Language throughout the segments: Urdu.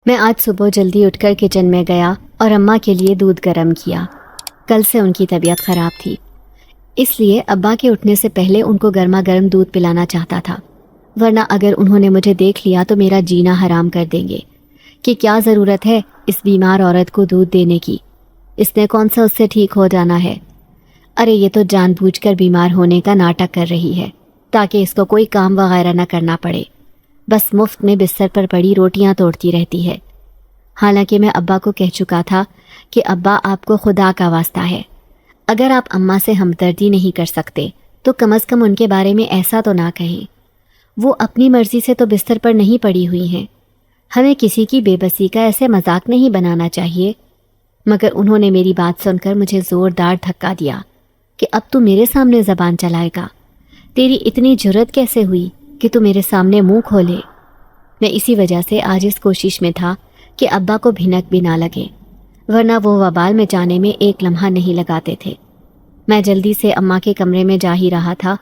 میں آج صبح جلدی اٹھ کر کچن میں گیا اور اماں کے لیے دودھ گرم کیا۔ کل سے ان کی طبیعت خراب تھی، اس لیے ابا کے اٹھنے سے پہلے ان کو گرما گرم دودھ پلانا چاہتا تھا، ورنہ اگر انہوں نے مجھے دیکھ لیا تو میرا جینا حرام کر دیں گے کہ کیا ضرورت ہے اس بیمار عورت کو دودھ دینے کی، اس نے کون سا اس سے ٹھیک ہو جانا ہے۔ ارے یہ تو جان بوجھ کر بیمار ہونے کا ناٹک کر رہی ہے تاکہ اس کو کوئی کام وغیرہ نہ کرنا پڑے، بس مفت میں بستر پر پڑی روٹیاں توڑتی رہتی ہے۔ حالانکہ میں ابا کو کہہ چکا تھا کہ ابا آپ کو خدا کا واسطہ ہے، اگر آپ اماں سے ہمدردی نہیں کر سکتے تو کم از کم ان کے بارے میں ایسا تو نہ کہیں، وہ اپنی مرضی سے تو بستر پر نہیں پڑی ہوئی ہیں، ہمیں کسی کی بے بسی کا ایسے مذاق نہیں بنانا چاہیے۔ مگر انہوں نے میری بات سن کر مجھے زوردار دھکا دیا کہ اب تو میرے سامنے زبان چلائے گا، تیری اتنی جرت کیسے ہوئی کہ تو میرے سامنے منہ کھولے۔ میں اسی وجہ سے آج اس کوشش میں تھا کہ ابا کو بھنک بھی نہ لگے، ورنہ وہ وبال میں جانے میں ایک لمحہ نہیں لگاتے تھے۔ میں جلدی سے اماں کے کمرے میں جا ہی رہا تھا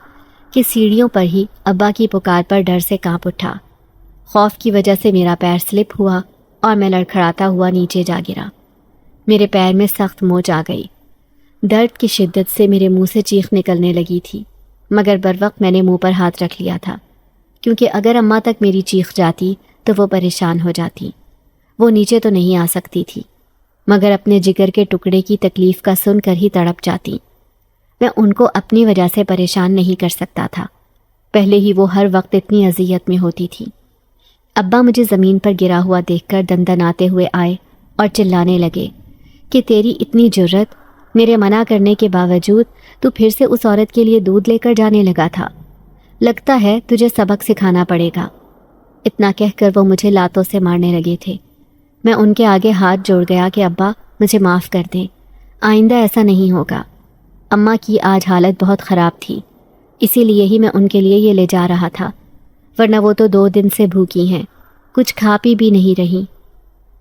کہ سیڑھیوں پر ہی ابا کی پکار پر ڈر سے کانپ اٹھا۔ خوف کی وجہ سے میرا پیر سلپ ہوا اور میں لڑکھڑاتا ہوا نیچے جا گرا۔ میرے پیر میں سخت موچ آ گئی، درد کی شدت سے میرے منہ سے چیخ نکلنے لگی تھی، مگر بروقت میں نے منہ پر ہاتھ رکھ لیا تھا، کیونکہ اگر اماں تک میری چیخ جاتی تو وہ پریشان ہو جاتی۔ وہ نیچے تو نہیں آ سکتی تھی، مگر اپنے جگر کے ٹکڑے کی تکلیف کا سن کر ہی تڑپ جاتی۔ میں ان کو اپنی وجہ سے پریشان نہیں کر سکتا تھا، پہلے ہی وہ ہر وقت اتنی اذیت میں ہوتی تھی۔ ابا مجھے زمین پر گرا ہوا دیکھ کر دندناتے ہوئے آئے اور چلانے لگے کہ تیری اتنی جرت، میرے منع کرنے کے باوجود تو پھر سے اس عورت کے لیے دودھ لے کر جانے لگا تھا، لگتا ہے تجھے سبق سکھانا پڑے گا۔ اتنا کہہ کر وہ مجھے لاتوں سے مارنے لگے تھے۔ میں ان کے آگے ہاتھ جوڑ گیا کہ ابا مجھے معاف کر دیں، آئندہ ایسا نہیں ہوگا۔ اماں کی آج حالت بہت خراب تھی، اسی لیے ہی میں ان کے لیے یہ لے جا رہا تھا، ورنہ وہ تو 2 دن سے بھوکی ہیں، کچھ کھا پی بھی نہیں رہی۔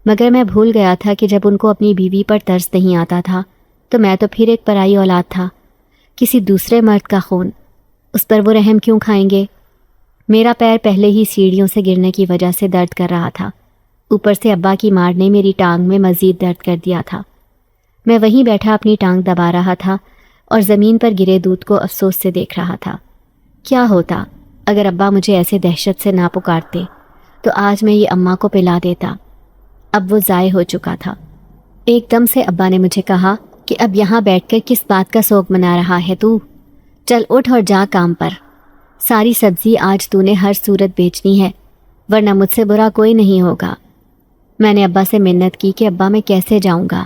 مگر میں بھول گیا تھا کہ جب ان کو اپنی بیوی پر ترس نہیں آتا تھا تو میں تو پھر ایک پرائی اولاد تھا، کسی دوسرے مرد کا خون، اس پر وہ رحم کیوں کھائیں گے؟ میرا پیر پہلے ہی سیڑھیوں سے گرنے کی وجہ سے درد کر رہا تھا، اوپر سے ابا کی مار نے میری ٹانگ میں مزید درد کر دیا تھا۔ میں وہیں بیٹھا اپنی ٹانگ دبا رہا تھا اور زمین پر گرے دودھ کو افسوس سے دیکھ رہا تھا۔ کیا ہوتا اگر ابا مجھے ایسے دہشت سے نہ پکارتے تو آج میں یہ اماں کو پلا دیتا۔ اب وہ ضائع ہو چکا تھا۔ ایک دم سے ابا نے مجھے کہا کہ اب یہاں بیٹھ کر کس بات کا سوگ منا رہا ہے تو؟ چل اٹھ اور جا کام پر، ساری سبزی آج تو نے ہر صورت بیچنی ہے، ورنہ مجھ سے برا کوئی نہیں ہوگا۔ میں نے ابا سے منت کی کہ ابا میں کیسے جاؤں گا،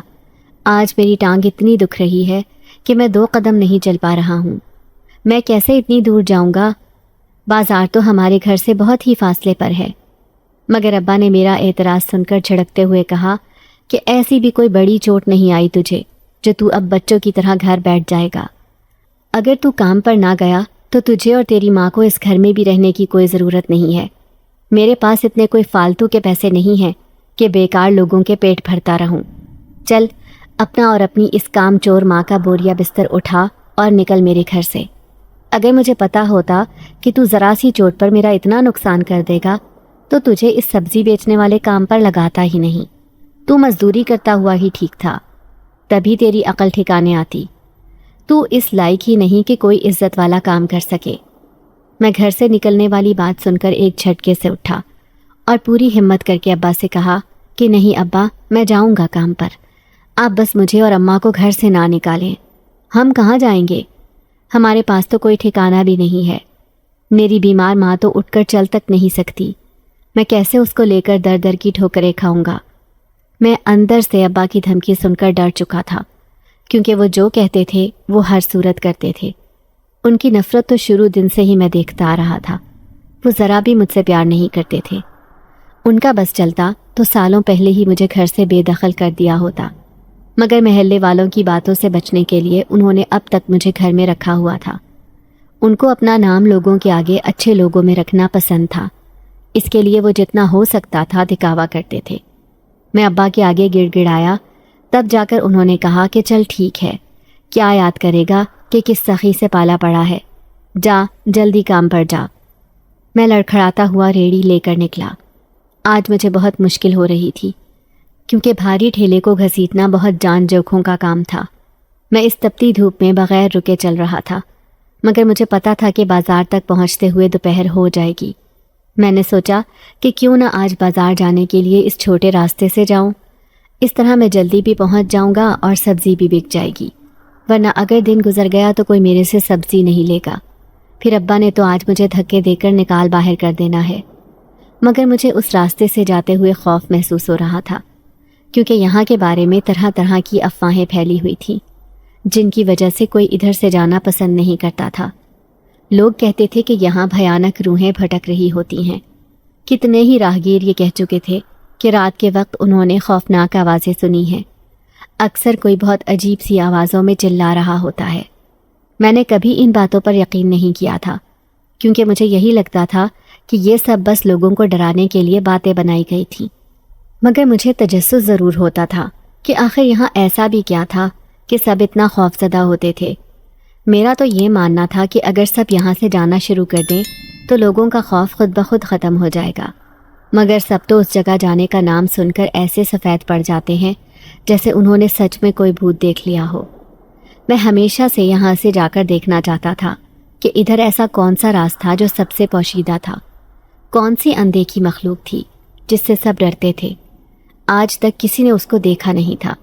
آج میری ٹانگ اتنی دکھ رہی ہے کہ میں 2 قدم نہیں چل پا رہا ہوں، میں کیسے اتنی دور جاؤں گا؟ بازار تو ہمارے گھر سے بہت ہی فاصلے پر ہے۔ مگر ابا نے میرا اعتراض سن کر جھڑکتے ہوئے کہا کہ ایسی بھی کوئی بڑی چوٹ نہیں آئی تجھے جو تو اب بچوں کی طرح گھر بیٹھ جائے گا۔ اگر تو کام پر نہ گیا تو تجھے اور تیری ماں کو اس گھر میں بھی رہنے کی کوئی ضرورت نہیں ہے۔ میرے پاس اتنے کوئی فالتو کے پیسے نہیں ہیں کہ بیکار لوگوں کے پیٹ بھرتا رہوں۔ چل اپنا اور اپنی اس کام چور ماں کا بوریا بستر اٹھا اور نکل میرے گھر سے۔ اگر مجھے پتا ہوتا کہ تو ذرا سی چوٹ پر میرا اتنا نقصان کر دے گا تو تجھے اس سبزی بیچنے والے کام پر لگاتا ہی نہیں، تو مزدوری کرتا ہوا ہی ٹھیک تھا، تبھی تیری عقل ٹھکانے آتی۔ تو اس لائق ہی نہیں کہ کوئی عزت والا کام کر سکے۔ میں گھر سے نکلنے والی بات سن کر ایک جھٹکے سے اٹھا اور پوری ہمت کر کے ابا سے کہا کہ نہیں ابا، میں جاؤں گا کام پر، آپ بس مجھے اور اماں کو گھر سے نہ نکالیں۔ ہم کہاں جائیں گے؟ ہمارے پاس تو کوئی ٹھکانہ بھی نہیں ہے، میری بیمار ماں تو اٹھ کر چل تک نہیں سکتی، میں کیسے اس کو لے کر در در کی ٹھوکریں کھاؤں گا؟ میں اندر سے ابا کی دھمکی سن کر ڈر چکا تھا، کیونکہ وہ جو کہتے تھے وہ ہر صورت کرتے تھے۔ ان کی نفرت تو شروع دن سے ہی میں دیکھتا آ رہا تھا، وہ ذرا بھی مجھ سے پیار نہیں کرتے تھے۔ ان کا بس چلتا تو سالوں پہلے ہی مجھے گھر سے بے دخل کر دیا ہوتا، مگر محلے والوں کی باتوں سے بچنے کے لیے انہوں نے اب تک مجھے گھر میں رکھا ہوا تھا۔ ان کو اپنا نام لوگوں کے آگے اچھے لوگوں میں رکھنا پسند تھا، اس کے لیے وہ جتنا ہو سکتا تھا دکھاوا کرتے تھے۔ میں ابا کے آگے گڑ گڑایا، تب جا کر انہوں نے کہا کہ چل ٹھیک ہے، کیا یاد کرے گا کہ کس سخی سے پالا پڑا ہے، جا جلدی کام پر جا۔ میں لڑکھڑاتا ہوا ریڑھی لے کر نکلا۔ آج مجھے بہت مشکل ہو رہی تھی کیونکہ بھاری ٹھیلے کو گھسیٹنا بہت جان جوکھوں کا کام تھا۔ میں اس تپتی دھوپ میں بغیر رکے چل رہا تھا، مگر مجھے پتا تھا کہ بازار تک پہنچتے ہوئے دوپہر ہو جائے گی۔ میں نے سوچا کہ کیوں نہ آج بازار جانے کے لیے اس چھوٹے راستے سے جاؤں، اس طرح میں جلدی بھی پہنچ جاؤں گا اور سبزی بھی بک جائے گی، ورنہ اگر دن گزر گیا تو کوئی میرے سے سبزی نہیں لے گا، پھر ابا نے تو آج مجھے دھکے دے کر نکال باہر کر دینا ہے۔ مگر مجھے اس راستے سے جاتے ہوئے خوف محسوس ہو رہا تھا، کیونکہ یہاں کے بارے میں طرح طرح کی افواہیں پھیلی ہوئی تھیں، جن کی وجہ سے کوئی ادھر سے جانا پسند نہیں کرتا تھا۔ لوگ کہتے تھے کہ یہاں بھیانک روحیں بھٹک رہی ہوتی ہیں۔ کتنے ہی راہگیر یہ کہہ چکے تھے کہ رات کے وقت انہوں نے خوفناک آوازیں سنی ہیں، اکثر کوئی بہت عجیب سی آوازوں میں چلا رہا ہوتا ہے۔ میں نے کبھی ان باتوں پر یقین نہیں کیا تھا، کیونکہ مجھے یہی لگتا تھا کہ یہ سب بس لوگوں کو ڈرانے کے لیے باتیں بنائی گئی تھیں۔ مگر مجھے تجسس ضرور ہوتا تھا کہ آخر یہاں ایسا بھی کیا تھا کہ سب اتنا خوفزدہ ہوتے تھے۔ میرا تو یہ ماننا تھا کہ اگر سب یہاں سے جانا شروع کر دیں تو لوگوں کا خوف خود بخود ختم ہو جائے گا، مگر سب تو اس جگہ جانے کا نام سن کر ایسے سفید پڑ جاتے ہیں جیسے انہوں نے سچ میں کوئی بھوت دیکھ لیا ہو۔ میں ہمیشہ سے یہاں سے جا کر دیکھنا چاہتا تھا کہ ادھر ایسا کون سا راز تھا جو سب سے پوشیدہ تھا، کون سی اندیکھی مخلوق تھی جس سے سب ڈرتے تھے۔ آج تک کسی نے اس کو دیکھا نہیں تھا،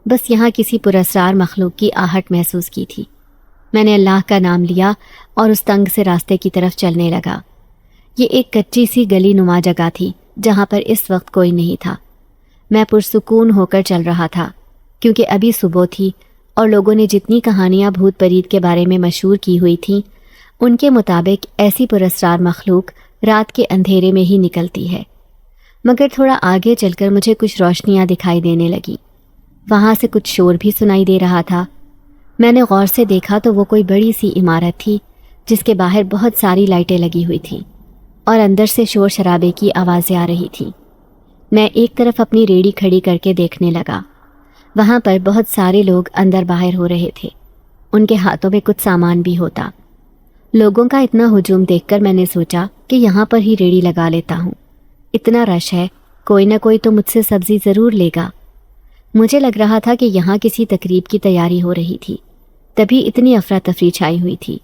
بس یہاں کسی پراسرار مخلوق کی آہٹ محسوس کی تھی۔ میں نے اللہ کا نام لیا اور اس تنگ سے راستے کی طرف چلنے لگا۔ یہ ایک کچی سی گلی نما جگہ تھی جہاں پر اس وقت کوئی نہیں تھا۔ میں پرسکون ہو کر چل رہا تھا کیونکہ ابھی صبح تھی اور لوگوں نے جتنی کہانیاں بھوت پریت کے بارے میں مشہور کی ہوئی تھیں ان کے مطابق ایسی پراسرار مخلوق رات کے اندھیرے میں ہی نکلتی ہے۔ مگر تھوڑا آگے چل کر مجھے کچھ روشنیاں دکھائی دینے لگیں، وہاں سے کچھ شور بھی سنائی دے رہا تھا۔ میں نے غور سے دیکھا تو وہ کوئی بڑی سی عمارت تھی جس کے باہر بہت ساری لائٹیں لگی ہوئی تھیں اور اندر سے شور شرابے کی آوازیں آ رہی تھیں۔ میں ایک طرف اپنی ریڑھی کھڑی کر کے دیکھنے لگا۔ وہاں پر بہت سارے لوگ اندر باہر ہو رہے تھے، ان کے ہاتھوں میں کچھ سامان بھی ہوتا۔ لوگوں کا اتنا ہجوم دیکھ کر میں نے سوچا کہ یہاں پر ہی ریڑھی لگا لیتا ہوں، اتنا رش ہے، کوئی نہ کوئی تو مجھ سے سبزی ضرور لے گا۔ مجھے لگ رہا تھا کہ یہاں کسی تقریب کی تیاری ہو رہی تھی، تبھی اتنی افراتفری چھائی ہوئی تھی۔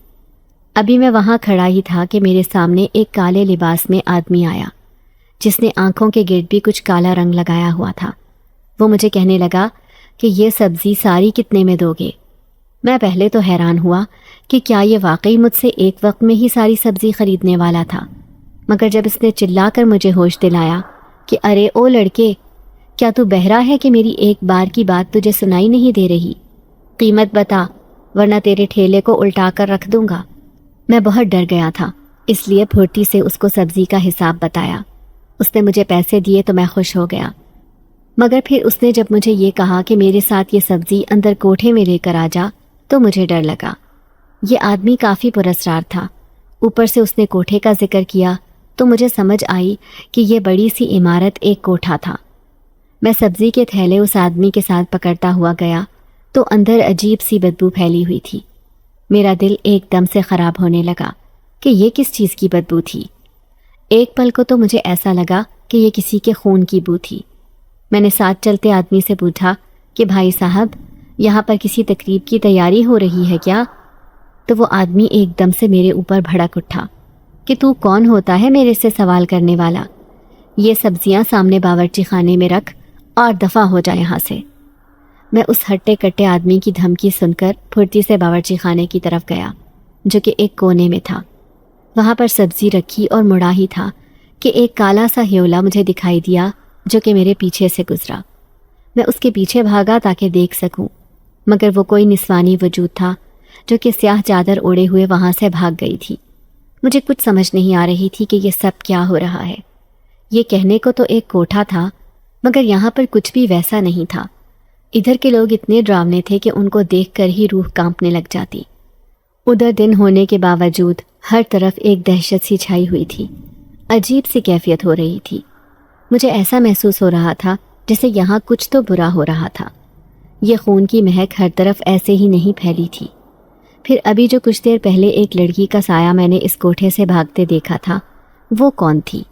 ابھی میں وہاں کھڑا ہی تھا کہ میرے سامنے ایک کالے لباس میں آدمی آیا جس نے آنکھوں کے گرد بھی کچھ کالا رنگ لگایا ہوا تھا۔ وہ مجھے کہنے لگا کہ یہ سبزی ساری کتنے میں دو گے؟ میں پہلے تو حیران ہوا کہ کیا یہ واقعی مجھ سے ایک وقت میں ہی ساری سبزی خریدنے والا تھا، مگر جب اس نے چلا کر مجھے ہوش دلایا کہ ارے او لڑکے، کیا تو بہرا ہے کہ میری ایک بار کی بات تجھے سنائی نہیں دے رہی؟ قیمت بتا ورنہ تیرے ٹھیلے کو الٹا کر رکھ دوں گا۔ میں بہت ڈر گیا تھا، اس لیے پھرتی سے اس کو سبزی کا حساب بتایا۔ اس نے مجھے پیسے دیے تو میں خوش ہو گیا، مگر پھر اس نے جب مجھے یہ کہا کہ میرے ساتھ یہ سبزی اندر کوٹھے میں لے کر آ جا تو مجھے ڈر لگا۔ یہ آدمی کافی پراسرار تھا، اوپر سے اس نے کوٹھے کا ذکر کیا تو مجھے سمجھ آئی کہ یہ بڑی سی عمارت ایک کوٹھا تھا۔ میں سبزی کے تھیلے اس آدمی کے ساتھ پکڑتا ہوا گیا تو اندر عجیب سی بدبو پھیلی ہوئی تھی۔ میرا دل ایک دم سے خراب ہونے لگا کہ یہ کس چیز کی بدبو تھی۔ ایک پل کو تو مجھے ایسا لگا کہ یہ کسی کے خون کی بو تھی۔ میں نے ساتھ چلتے آدمی سے پوچھا کہ بھائی صاحب، یہاں پر کسی تقریب کی تیاری ہو رہی ہے کیا؟ تو وہ آدمی ایک دم سے میرے اوپر بھڑک اٹھا کہ تو کون ہوتا ہے میرے سے سوال کرنے والا؟ یہ سبزیاں سامنے باورچی خانے میں رکھ اور دفع ہو جا یہاں سے۔ میں اس ہٹے کٹے آدمی کی دھمکی سن کر پھرتی سے باورچی خانے کی طرف گیا جو کہ ایک کونے میں تھا۔ وہاں پر سبزی رکھی اور مڑا ہی تھا کہ ایک کالا سا ہیولا مجھے دکھائی دیا جو کہ میرے پیچھے سے گزرا۔ میں اس کے پیچھے بھاگا تاکہ دیکھ سکوں، مگر وہ کوئی نسوانی وجود تھا جو کہ سیاہ چادر اوڑے ہوئے وہاں سے بھاگ گئی تھی۔ مجھے کچھ سمجھ نہیں آ رہی تھی کہ یہ سب کیا ہو رہا ہے۔ یہ کہنے کو تو ایک کوٹھا تھا، مگر یہاں پر کچھ بھی ویسا نہیں تھا۔ ادھر کے لوگ اتنے ڈراونے تھے کہ ان کو دیکھ کر ہی روح کانپنے لگ جاتی۔ ادھر دن ہونے کے باوجود ہر طرف ایک دہشت سی چھائی ہوئی تھی، عجیب سی کیفیت ہو رہی تھی۔ مجھے ایسا محسوس ہو رہا تھا جیسے یہاں کچھ تو برا ہو رہا تھا۔ یہ خون کی مہک ہر طرف ایسے ہی نہیں پھیلی تھی۔ پھر ابھی جو کچھ دیر پہلے ایک لڑکی کا سایہ میں نے اس کوٹھے سے بھاگتے دیکھا تھا، وہ کون تھی؟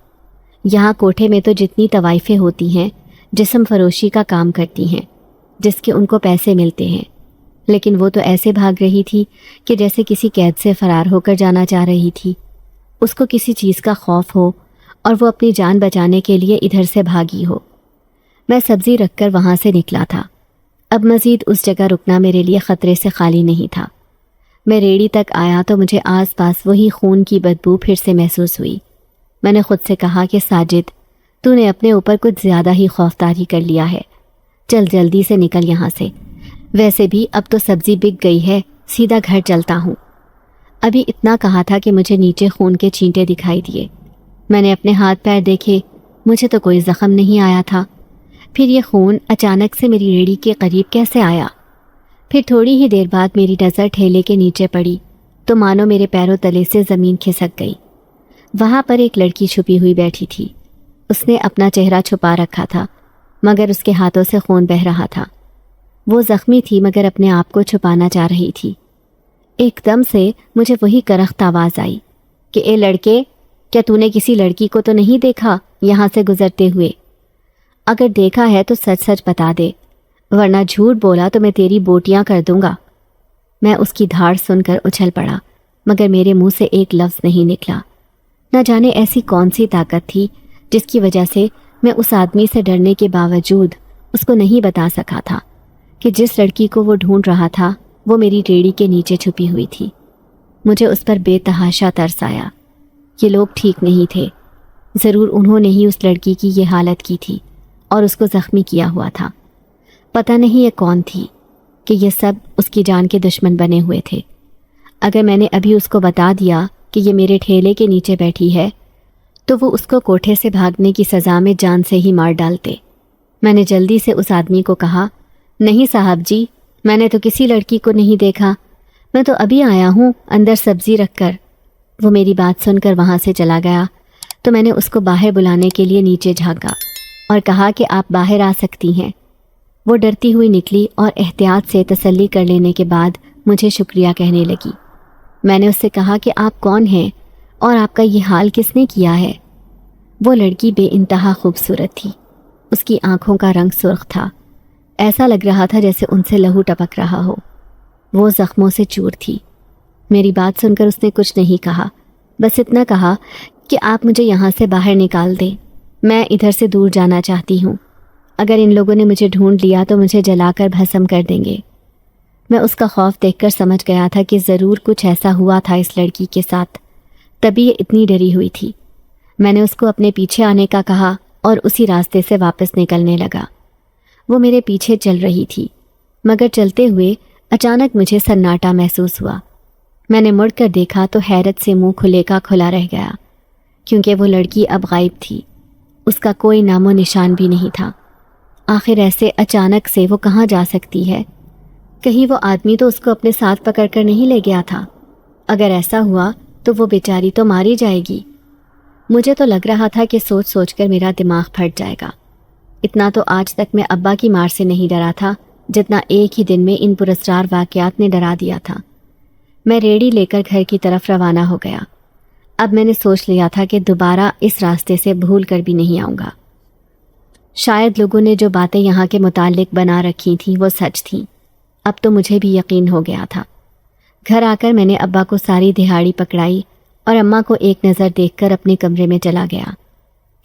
یہاں کوٹھے میں تو جتنی طوائفیں ہوتی ہیں جسم فروشی کا کام کرتی ہیں، جس کے ان کو پیسے ملتے ہیں، لیکن وہ تو ایسے بھاگ رہی تھی کہ جیسے کسی قید سے فرار ہو کر جانا چاہ رہی تھی۔ اس کو کسی چیز کا خوف ہو اور وہ اپنی جان بچانے کے لیے ادھر سے بھاگی ہو۔ میں سبزی رکھ کر وہاں سے نکلا تھا۔ اب مزید اس جگہ رکنا میرے لیے خطرے سے خالی نہیں تھا۔ میں ریڑھی تک آیا تو مجھے آس پاس وہی خون کی بدبو پھر سے محسوس ہوئی۔ میں نے خود سے کہا کہ ساجد، تو نے اپنے اوپر کچھ زیادہ ہی خوفداری کر لیا ہے، چل جلدی سے نکل یہاں سے، ویسے بھی اب تو سبزی بک گئی ہے، سیدھا گھر چلتا ہوں۔ ابھی اتنا کہا تھا کہ مجھے نیچے خون کے چھینٹے دکھائی دیے۔ میں نے اپنے ہاتھ پیر دیکھے، مجھے تو کوئی زخم نہیں آیا تھا۔ پھر یہ خون اچانک سے میری ریڑھی کے قریب کیسے آیا؟ پھر تھوڑی ہی دیر بعد میری نظر ٹھیلے کے نیچے پڑی تو مانو میرے پیروں تلے سے زمین کھسک گئی۔ وہاں پر ایک لڑکی چھپی ہوئی بیٹھی تھی۔ اس نے اپنا چہرہ چھپا رکھا تھا، مگر اس کے ہاتھوں سے خون بہہ رہا تھا۔ وہ زخمی تھی مگر اپنے آپ کو چھپانا چاہ رہی تھی۔ ایک دم سے مجھے وہی کرخت آواز آئی کہ اے لڑکے، کیا تو نے کسی لڑکی کو تو نہیں دیکھا یہاں سے گزرتے ہوئے؟ اگر دیکھا ہے تو سچ سچ بتا دے، ورنہ جھوٹ بولا تو میں تیری بوٹیاں کر دوں گا۔ میں اس کی دھاڑ سن کر اچھل پڑا، مگر میرے منہ سے ایک لفظ نہیں نکلا۔ نہ جانے ایسی کون سی طاقت تھی جس کی وجہ سے میں اس آدمی سے ڈرنے کے باوجود اس کو نہیں بتا سکا تھا کہ جس لڑکی کو وہ ڈھونڈ رہا تھا وہ میری ریڑھی کے نیچے چھپی ہوئی تھی۔ مجھے اس پر بے تحاشا ترس آیا۔ یہ لوگ ٹھیک نہیں تھے، ضرور انہوں نے ہی اس لڑکی کی یہ حالت کی تھی اور اس کو زخمی کیا ہوا تھا۔ پتہ نہیں یہ کون تھی کہ یہ سب اس کی جان کے دشمن بنے ہوئے تھے۔ اگر میں نے ابھی اس کو بتا دیا کہ یہ میرے ٹھیلے کے نیچے بیٹھی ہے تو وہ اس کو کوٹھے سے بھاگنے کی سزا میں جان سے ہی مار ڈالتے۔ میں نے جلدی سے اس آدمی کو کہا، نہیں صاحب جی، میں نے تو کسی لڑکی کو نہیں دیکھا، میں تو ابھی آیا ہوں اندر سبزی رکھ کر۔ وہ میری بات سن کر وہاں سے چلا گیا تو میں نے اس کو باہر بلانے کے لیے نیچے جھانکا اور کہا کہ آپ باہر آ سکتی ہیں۔ وہ ڈرتی ہوئی نکلی اور احتیاط سے تسلی کر لینے کے بعد مجھے شکریہ کہنے لگی۔ میں نے اس سے کہا کہ آپ کون ہیں اور آپ کا یہ حال کس نے کیا ہے؟ وہ لڑکی بے انتہا خوبصورت تھی۔ اس کی آنکھوں کا رنگ سرخ تھا، ایسا لگ رہا تھا جیسے ان سے لہو ٹپک رہا ہو۔ وہ زخموں سے چور تھی۔ میری بات سن کر اس نے کچھ نہیں کہا، بس اتنا کہا کہ آپ مجھے یہاں سے باہر نکال دیں، میں ادھر سے دور جانا چاہتی ہوں۔ اگر ان لوگوں نے مجھے ڈھونڈ لیا تو مجھے جلا کر بھسم کر دیں گے۔ میں اس کا خوف دیکھ کر سمجھ گیا تھا کہ ضرور کچھ ایسا ہوا تھا اس لڑکی کے ساتھ، تبھی یہ اتنی ڈری ہوئی تھی۔ میں نے اس کو اپنے پیچھے آنے کا کہا اور اسی راستے سے واپس نکلنے لگا۔ وہ میرے پیچھے چل رہی تھی، مگر چلتے ہوئے اچانک مجھے سناٹا محسوس ہوا۔ میں نے مڑ کر دیکھا تو حیرت سے منہ کھلے کا کھلا رہ گیا، کیونکہ وہ لڑکی اب غائب تھی۔ اس کا کوئی نام و نشان بھی نہیں تھا۔ آخر ایسے اچانک سے وہ کہاں جا سکتی ہے؟ کہیں وہ آدمی تو اس کو اپنے ساتھ پکڑ کر نہیں لے گیا تھا؟ اگر ایسا ہوا تو وہ بیچاری تو ماری جائے گی۔ مجھے تو لگ رہا تھا کہ سوچ سوچ کر میرا دماغ پھٹ جائے گا۔ اتنا تو آج تک میں ابا کی مار سے نہیں ڈرا تھا جتنا ایک ہی دن میں ان پراسرار واقعات نے ڈرا دیا تھا۔ میں ریڑھی لے کر گھر کی طرف روانہ ہو گیا۔ اب میں نے سوچ لیا تھا کہ دوبارہ اس راستے سے بھول کر بھی نہیں آؤں گا۔ شاید لوگوں نے جو باتیں یہاں کے متعلق بنا رکھی تھیں وہ سچ تھیں۔ اب تو مجھے بھی یقین ہو گیا تھا۔ گھر آ کر میں نے ابا کو ساری دہاڑی پکڑائی اور اماں کو ایک نظر دیکھ کر اپنے کمرے میں چلا گیا۔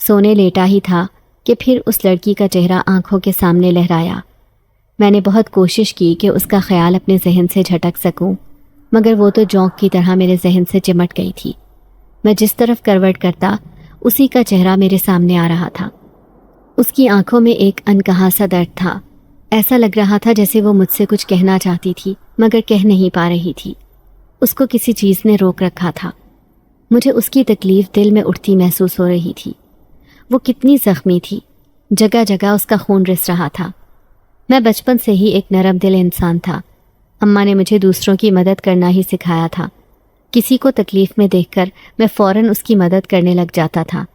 سونے لیٹا ہی تھا کہ پھر اس لڑکی کا چہرہ آنکھوں کے سامنے لہرایا۔ میں نے بہت کوشش کی کہ اس کا خیال اپنے ذہن سے جھٹک سکوں، مگر وہ تو جونک کی طرح میرے ذہن سے چمٹ گئی تھی۔ میں جس طرف کروٹ کرتا اسی کا چہرہ میرے سامنے آ رہا تھا۔ اس کی آنکھوں میں ایک انکہا سا درد تھا۔ ایسا لگ رہا تھا جیسے وہ مجھ سے کچھ کہنا چاہتی تھی مگر کہہ نہیں پا رہی تھی۔ اس کو کسی چیز نے روک رکھا تھا۔ مجھے اس کی تکلیف دل میں اٹھتی محسوس ہو رہی تھی۔ وہ کتنی زخمی تھی، جگہ جگہ اس کا خون رس رہا تھا۔ میں بچپن سے ہی ایک نرم دل انسان تھا۔ اماں نے مجھے دوسروں کی مدد کرنا ہی سکھایا تھا۔ کسی کو تکلیف میں دیکھ کر میں فوراً اس کی مدد کرنے لگ جاتا تھا۔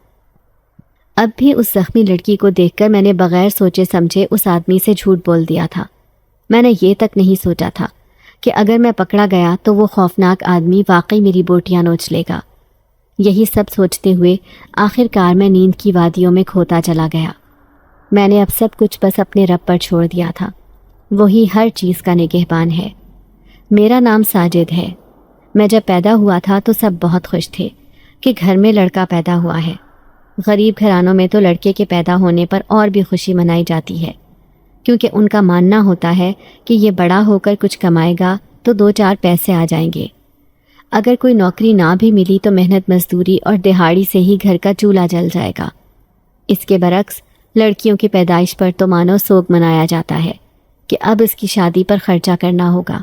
اب بھی اس زخمی لڑکی کو دیکھ کر میں نے بغیر سوچے سمجھے اس آدمی سے جھوٹ بول دیا تھا۔ میں نے یہ تک نہیں سوچا تھا کہ اگر میں پکڑا گیا تو وہ خوفناک آدمی واقعی میری بوٹیاں نوچ لے گا۔ یہی سب سوچتے ہوئے آخر کار میں نیند کی وادیوں میں کھوتا چلا گیا۔ میں نے اب سب کچھ بس اپنے رب پر چھوڑ دیا تھا، وہی ہر چیز کا نگہبان ہے۔ میرا نام ساجد ہے۔ میں جب پیدا ہوا تھا تو سب بہت خوش تھے کہ گھر میں لڑکا پیدا ہوا ہے۔ غریب گھرانوں میں تو لڑکے کے پیدا ہونے پر اور بھی خوشی منائی جاتی ہے، کیونکہ ان کا ماننا ہوتا ہے کہ یہ بڑا ہو کر کچھ کمائے گا تو 2-4 پیسے آ جائیں گے۔ اگر کوئی نوکری نہ بھی ملی تو محنت مزدوری اور دہاڑی سے ہی گھر کا چولہا جل جائے گا۔ اس کے برعکس لڑکیوں کی پیدائش پر تو مانو سوگ منایا جاتا ہے کہ اب اس کی شادی پر خرچہ کرنا ہوگا،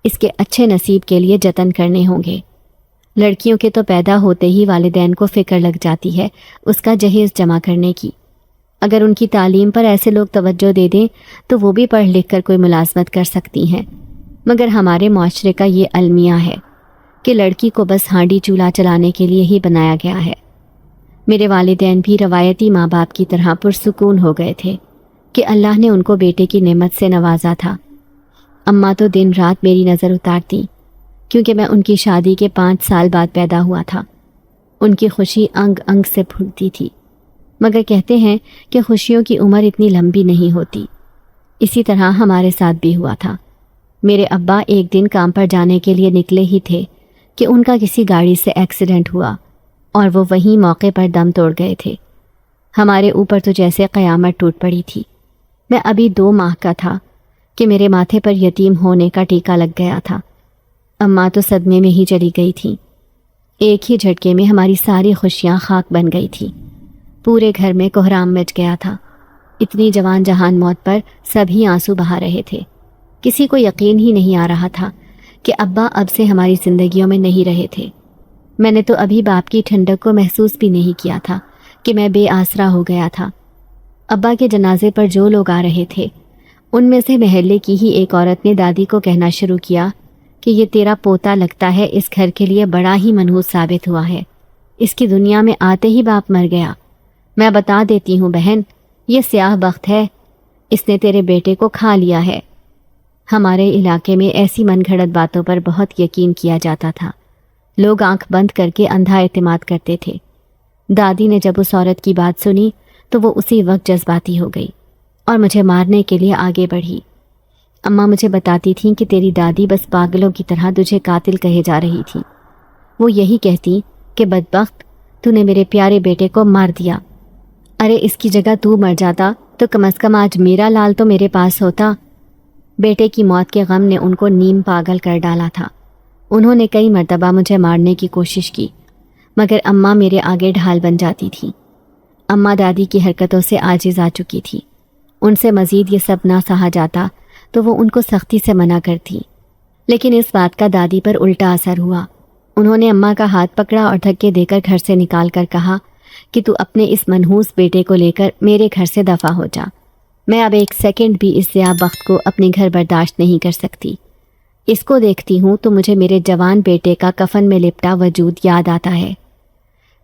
اس کے اچھے نصیب کے لیے جتن کرنے ہوں گے۔ لڑکیوں کے تو پیدا ہوتے ہی والدین کو فکر لگ جاتی ہے اس کا جہیز جمع کرنے کی۔ اگر ان کی تعلیم پر ایسے لوگ توجہ دے دیں تو وہ بھی پڑھ لکھ کر کوئی ملازمت کر سکتی ہیں، مگر ہمارے معاشرے کا یہ المیہ ہے کہ لڑکی کو بس ہانڈی چولہا چلانے کے لیے ہی بنایا گیا ہے۔ میرے والدین بھی روایتی ماں باپ کی طرح پرسکون ہو گئے تھے کہ اللہ نے ان کو بیٹے کی نعمت سے نوازا تھا۔ اماں تو دن رات میری نظر اتارتی، کیونکہ میں ان کی شادی کے 5 سال بعد پیدا ہوا تھا۔ ان کی خوشی انگ انگ سے پھوٹتی تھی، مگر کہتے ہیں کہ خوشیوں کی عمر اتنی لمبی نہیں ہوتی۔ اسی طرح ہمارے ساتھ بھی ہوا تھا۔ میرے ابا ایک دن کام پر جانے کے لیے نکلے ہی تھے کہ ان کا کسی گاڑی سے ایکسیڈنٹ ہوا اور وہ وہیں موقع پر دم توڑ گئے تھے۔ ہمارے اوپر تو جیسے قیامت ٹوٹ پڑی تھی۔ میں ابھی 2 ماہ کا تھا کہ میرے ماتھے پر یتیم ہونے کا ٹیکا لگ گیا تھا۔ اماں تو صدمے میں ہی چلی گئی تھیں۔ ایک ہی جھٹکے میں ہماری ساری خوشیاں خاک بن گئی تھی۔ پورے گھر میں کوہرام مچ گیا تھا۔ اتنی جوان جہان موت پر سبھی آنسو بہا رہے تھے۔ کسی کو یقین ہی نہیں آ رہا تھا کہ ابا اب سے ہماری زندگیوں میں نہیں رہے تھے۔ میں نے تو ابھی باپ کی ٹھنڈک کو محسوس بھی نہیں کیا تھا کہ میں بے آسرا ہو گیا تھا۔ ابا کے جنازے پر جو لوگ آ رہے تھے ان میں سے محلے کی ہی ایک عورت نے دادی کو کہنا شروع کیا کہ یہ تیرا پوتا لگتا ہے اس گھر کے لیے بڑا ہی منحوس ثابت ہوا ہے، اس کی دنیا میں آتے ہی باپ مر گیا۔ میں بتا دیتی ہوں بہن، یہ سیاہ بخت ہے، اس نے تیرے بیٹے کو کھا لیا ہے۔ ہمارے علاقے میں ایسی من گھڑت باتوں پر بہت یقین کیا جاتا تھا۔ لوگ آنکھ بند کر کے اندھا اعتماد کرتے تھے۔ دادی نے جب اس عورت کی بات سنی تو وہ اسی وقت جذباتی ہو گئی اور مجھے مارنے کے لیے آگے بڑھی۔ اماں مجھے بتاتی تھیں کہ تیری دادی بس پاگلوں کی طرح تجھے قاتل کہے جا رہی تھی۔ وہ یہی کہتی کہ بدبخت، تو نے میرے پیارے بیٹے کو مار دیا۔ ارے اس کی جگہ تو مر جاتا تو کم از کم آج میرا لال تو میرے پاس ہوتا۔ بیٹے کی موت کے غم نے ان کو نیم پاگل کر ڈالا تھا۔ انہوں نے کئی مرتبہ مجھے مارنے کی کوشش کی، مگر اماں میرے آگے ڈھال بن جاتی تھی۔ اماں دادی کی حرکتوں سے عاجز آ چکی تھی۔ ان سے مزید یہ سب نہ سہا جاتا تو وہ ان کو سختی سے منع کرتی، لیکن اس بات کا دادی پر الٹا اثر ہوا۔ انہوں نے اماں کا ہاتھ پکڑا اور دھکے دے کر گھر سے نکال کر کہا کہ تو اپنے اس منحوس بیٹے کو لے کر میرے گھر سے دفع ہو جا۔ میں اب 1 سیکنڈ بھی اس سیاہ بخت کو اپنے گھر برداشت نہیں کر سکتی۔ اس کو دیکھتی ہوں تو مجھے میرے جوان بیٹے کا کفن میں لپٹا وجود یاد آتا ہے۔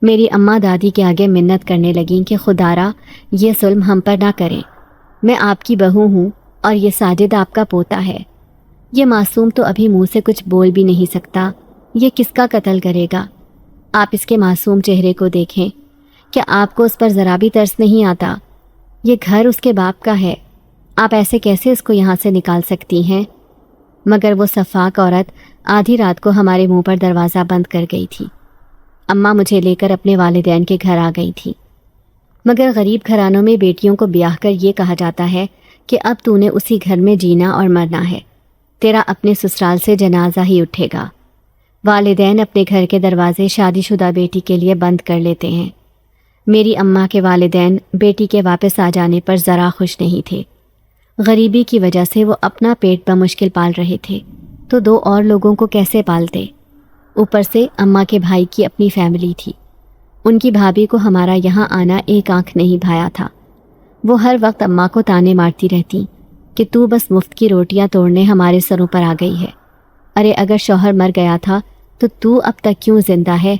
میری اماں دادی کے آگے منت کرنے لگیں کہ خدارا یہ ظلم ہم پر نہ کریں، میں آپ کی بہو ہوں اور یہ ساجد آپ کا پوتا ہے۔ یہ معصوم تو ابھی منہ سے کچھ بول بھی نہیں سکتا، یہ کس کا قتل کرے گا؟ آپ اس کے معصوم چہرے کو دیکھیں، کیا آپ کو اس پر ذرا بھی ترس نہیں آتا؟ یہ گھر اس کے باپ کا ہے، آپ ایسے کیسے اس کو یہاں سے نکال سکتی ہیں؟ مگر وہ سفاک عورت آدھی رات کو ہمارے منہ پر دروازہ بند کر گئی تھی۔ اماں مجھے لے کر اپنے والدین کے گھر آ گئی تھی۔ مگر غریب گھرانوں میں بیٹیوں کو بیاہ کر یہ کہا جاتا ہے کہ اب تو نے اسی گھر میں جینا اور مرنا ہے، تیرا اپنے سسرال سے جنازہ ہی اٹھے گا۔ والدین اپنے گھر کے دروازے شادی شدہ بیٹی کے لیے بند کر لیتے ہیں۔ میری اماں کے والدین بیٹی کے واپس آ جانے پر ذرا خوش نہیں تھے۔ غریبی کی وجہ سے وہ اپنا پیٹ بمشکل پال رہے تھے تو 2 اور لوگوں کو کیسے پالتے؟ اوپر سے اماں کے بھائی کی اپنی فیملی تھی۔ ان کی بھابھی کو ہمارا یہاں آنا ایک آنکھ نہیں بھایا تھا۔ وہ ہر وقت اماں کو تانے مارتی رہتی کہ تو بس مفت کی روٹیاں توڑنے ہمارے سروں پر آ گئی ہے۔ ارے اگر شوہر مر گیا تھا تو اب تک کیوں زندہ ہے؟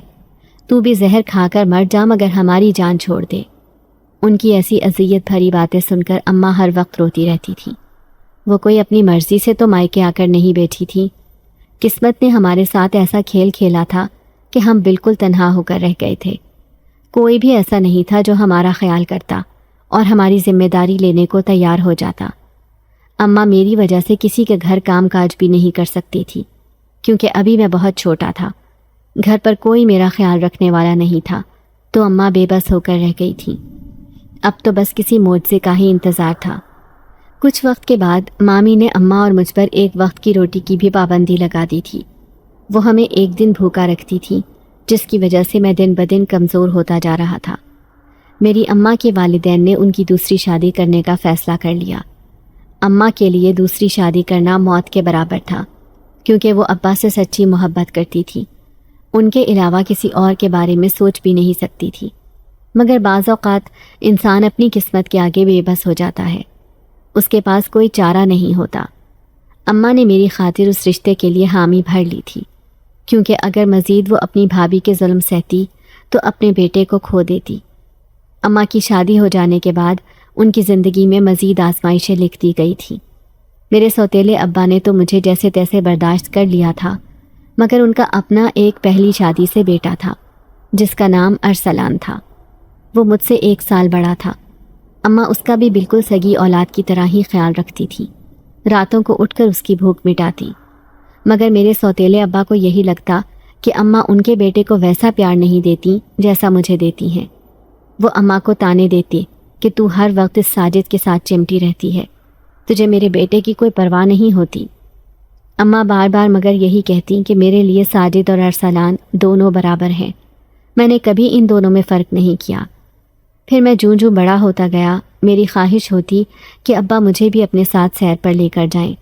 تو بھی زہر کھا کر مر جا مگر ہماری جان چھوڑ دے۔ ان کی ایسی اذیت بھری باتیں سن کر اماں ہر وقت روتی رہتی تھی۔ وہ کوئی اپنی مرضی سے تو مائکے آ کر نہیں بیٹھی تھی۔ قسمت نے ہمارے ساتھ ایسا کھیل کھیلا تھا کہ ہم بالکل تنہا ہو کر رہ گئے تھے۔ کوئی بھی ایسا نہیں تھا جو ہمارا خیال کرتا اور ہماری ذمہ داری لینے کو تیار ہو جاتا۔ اماں میری وجہ سے کسی کے گھر کام کاج بھی نہیں کر سکتی تھی، کیونکہ ابھی میں بہت چھوٹا تھا۔ گھر پر کوئی میرا خیال رکھنے والا نہیں تھا، تو اماں بے بس ہو کر رہ گئی تھی۔ اب تو بس کسی معجزے کا ہی انتظار تھا۔ کچھ وقت کے بعد مامی نے اماں اور مجھ پر ایک وقت کی روٹی کی بھی پابندی لگا دی تھی۔ وہ ہمیں ایک دن بھوکا رکھتی تھی، جس کی وجہ سے میں دن بدن کمزور ہوتا جا رہا تھا۔ میری اماں کے والدین نے ان کی دوسری شادی کرنے کا فیصلہ کر لیا۔ اماں کے لیے دوسری شادی کرنا موت کے برابر تھا، کیونکہ وہ ابا سے سچی محبت کرتی تھی۔ ان کے علاوہ کسی اور کے بارے میں سوچ بھی نہیں سکتی تھی، مگر بعض اوقات انسان اپنی قسمت کے آگے بے بس ہو جاتا ہے، اس کے پاس کوئی چارہ نہیں ہوتا۔ اماں نے میری خاطر اس رشتے کے لیے حامی بھر لی تھی، کیونکہ اگر مزید وہ اپنی بھابھی کے ظلم سہتی تو اپنے بیٹے کو کھو دیتی۔ اماں کی شادی ہو جانے کے بعد ان کی زندگی میں مزید آزمائشیں لکھ دی گئی تھیں۔ میرے سوتیلے ابا نے تو مجھے جیسے تیسے برداشت کر لیا تھا، مگر ان کا اپنا ایک پہلی شادی سے بیٹا تھا، جس کا نام ارسلان تھا۔ وہ مجھ سے 1 سال بڑا تھا۔ اماں اس کا بھی بالکل سگی اولاد کی طرح ہی خیال رکھتی تھی، راتوں کو اٹھ کر اس کی بھوک مٹاتی۔ مگر میرے سوتیلے ابا کو یہی لگتا کہ اماں ان کے بیٹے کو ویسا پیار نہیں دیتی جیسا مجھے دیتی ہیں۔ وہ اماں کو تانے دیتی کہ تو ہر وقت اس ساجد کے ساتھ چمٹی رہتی ہے، تجھے میرے بیٹے کی کوئی پرواہ نہیں ہوتی۔ اماں بار بار مگر یہی کہتی کہ میرے لیے ساجد اور ارسلان دونوں برابر ہیں، میں نے کبھی ان دونوں میں فرق نہیں کیا۔ پھر میں جوں جوں بڑا ہوتا گیا، میری خواہش ہوتی کہ ابا مجھے بھی اپنے ساتھ سیر پر لے کر جائیں،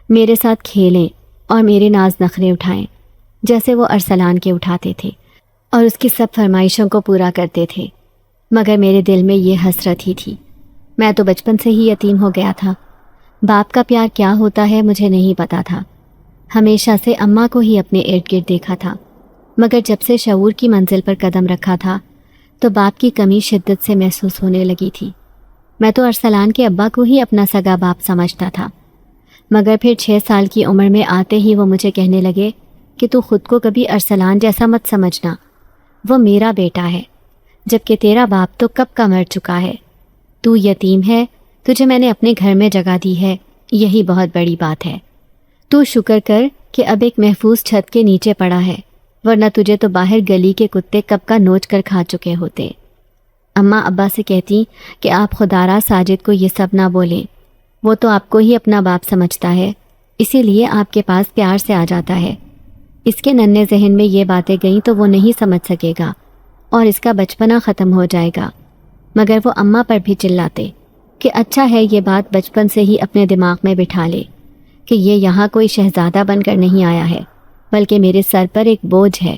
میرے ساتھ کھیلیں اور میرے ناز نخرے اٹھائیں، جیسے وہ ارسلان کے اٹھاتے تھے، اور اس کی سب فرمائشوں کو پورا کرتے تھے۔ مگر میرے دل میں یہ حسرت ہی تھی۔ میں تو بچپن سے ہی یتیم ہو گیا تھا۔ باپ کا پیار کیا ہوتا ہے مجھے نہیں پتا تھا۔ ہمیشہ سے اماں کو ہی اپنے ارد گرد دیکھا تھا، مگر جب سے شعور کی منزل پر قدم رکھا تھا تو باپ کی کمی شدت سے محسوس ہونے لگی تھی۔ میں تو ارسلان کے ابا کو ہی اپنا سگا باپ سمجھتا تھا، مگر پھر 6 سال کی عمر میں آتے ہی وہ مجھے کہنے لگے کہ تو خود کو کبھی ارسلان جیسا مت سمجھنا، وہ میرا بیٹا ہے، جبکہ تیرا باپ تو کب کا مر چکا ہے۔ تو یتیم ہے، تجھے میں نے اپنے گھر میں جگہ دی ہے، یہی بہت بڑی بات ہے۔ تو شکر کر کہ اب ایک محفوظ چھت کے نیچے پڑا ہے، ورنہ تجھے تو باہر گلی کے کتے کب کا نوچ کر کھا چکے ہوتے۔ اماں ابا سے کہتی کہ آپ خدارا ساجد کو یہ سب نہ بولیں، وہ تو آپ کو ہی اپنا باپ سمجھتا ہے، اسی لیے آپ کے پاس پیار سے آ جاتا ہے۔ اس کے ننھے ذہن میں یہ باتیں گئیں تو وہ نہیں سمجھ سکے گا اور اس کا بچپنا ختم ہو جائے گا۔ مگر وہ اماں پر بھی چلاتے کہ اچھا ہے یہ بات بچپن سے ہی اپنے دماغ میں بٹھا لے کہ یہ یہاں کوئی شہزادہ بن کر نہیں آیا ہے، بلکہ میرے سر پر ایک بوجھ ہے۔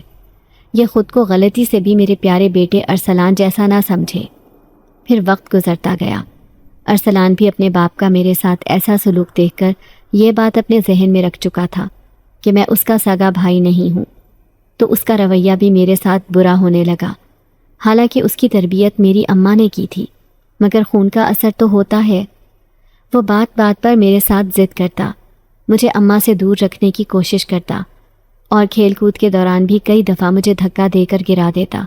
یہ خود کو غلطی سے بھی میرے پیارے بیٹے ارسلان جیسا نہ سمجھے۔ پھر وقت گزرتا گیا۔ ارسلان بھی اپنے باپ کا میرے ساتھ ایسا سلوک دیکھ کر یہ بات اپنے ذہن میں رکھ چکا تھا کہ میں اس کا سگا بھائی نہیں ہوں، تو اس کا رویہ بھی میرے ساتھ برا ہونے لگا۔ حالانکہ اس کی تربیت میری اماں نے کی تھی، مگر خون کا اثر تو ہوتا ہے۔ وہ بات بات پر میرے ساتھ ضد کرتا، مجھے اماں سے دور رکھنے کی کوشش کرتا، اور کھیل کود کے دوران بھی کئی دفعہ مجھے دھکا دے کر گرا دیتا۔